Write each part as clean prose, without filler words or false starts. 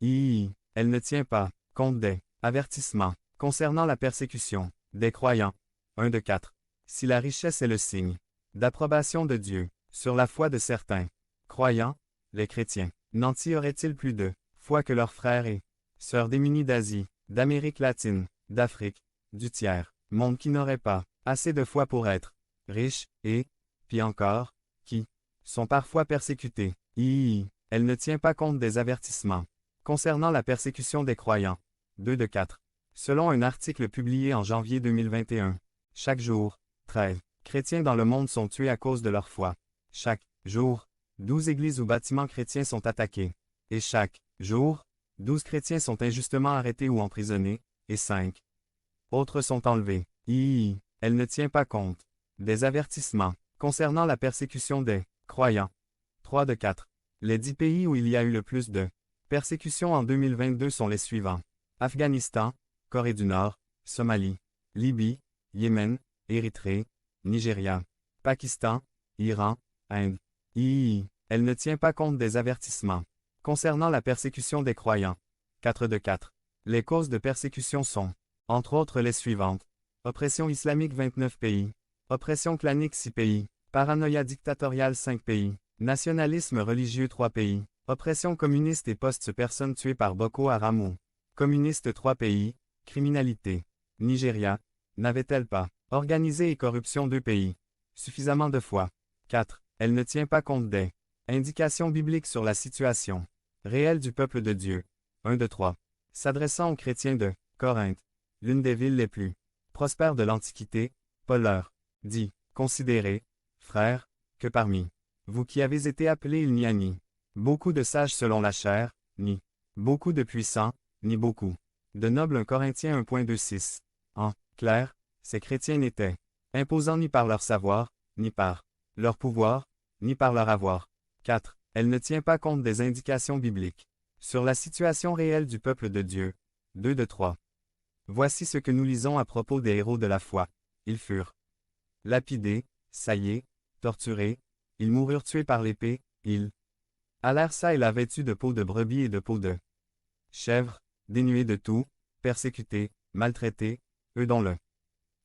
Elle ne tient pas compte des avertissements concernant la persécution des croyants. 1 de 4. Si la richesse est le signe d'approbation de Dieu sur la foi de certains croyants, les chrétiens n'en tireraient-ils plus de foi que leurs frères et sœurs démunis d'Asie, d'Amérique latine, d'Afrique, du tiers monde qui n'auraient pas assez de foi pour être riches et, puis encore, qui sont parfois persécutés. Elle ne tient pas compte des avertissements concernant la persécution des croyants. 2 de 4. Selon un article publié en janvier 2021, chaque jour, 13 chrétiens dans le monde sont tués à cause de leur foi. Chaque jour, 12 églises ou bâtiments chrétiens sont attaqués. Et chaque jour, 12 chrétiens sont injustement arrêtés ou emprisonnés, et 5 autres sont enlevés. Elle ne tient pas compte des avertissements concernant la persécution des croyants. 3 de 4. Les 10 pays où il y a eu le plus de persécutions en 2022 sont les suivants. Afghanistan, Corée du Nord, Somalie, Libye, Yémen, Érythrée, Nigeria, Pakistan, Iran, Inde. Elle ne tient pas compte des avertissements concernant la persécution des croyants. 4 de 4. Les causes de persécution sont, entre autres, les suivantes. Oppression islamique 29 pays. Oppression clanique 6 pays. Paranoïa dictatoriale 5 pays. Nationalisme religieux 3 pays. Oppression communiste et personnes tuées par Boko Haram ou communiste 3 pays. Criminalité. Nigeria. N'avait-elle pas organisé et corruption 2 pays. Suffisamment de foi. 4. Elle ne tient pas compte des indications bibliques sur la situation réelle du peuple de Dieu. 1 de 3. S'adressant aux chrétiens de Corinthe, l'une des villes les plus prospères de l'Antiquité, Paul leur dit, considérez, frères, que parmi vous qui avez été appelés il n'y a ni beaucoup de sages selon la chair, ni beaucoup de puissants, ni beaucoup de nobles. 1 Corinthiens 1.26. En clair, ces chrétiens n'étaient imposants ni par leur savoir, ni par leur pouvoir, ni par leur avoir. 4. Elle ne tient pas compte des indications bibliques sur la situation réelle du peuple de Dieu. 2 de 3. Voici ce que nous lisons à propos des héros de la foi. Ils furent lapidés, saillés, torturés, ils moururent tués par l'épée, ils allèrent ça et là vêtus de peau de brebis et de peau de chèvre, dénués de tout, persécutés, maltraités, eux dont le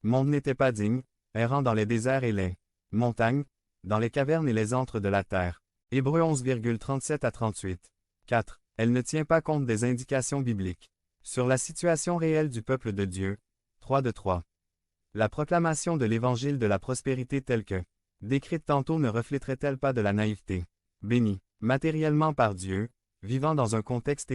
monde n'était pas digne, errant dans les déserts et les montagnes, dans les cavernes et les antres de la terre. Hébreux 11,37 à 38. 4. Elle ne tient pas compte des indications bibliques sur la situation réelle du peuple de Dieu. 3 de 3. La proclamation de l'évangile de la prospérité telle que décrite tantôt ne reflèterait-elle pas de la naïveté, bénie matériellement par Dieu, vivant dans un contexte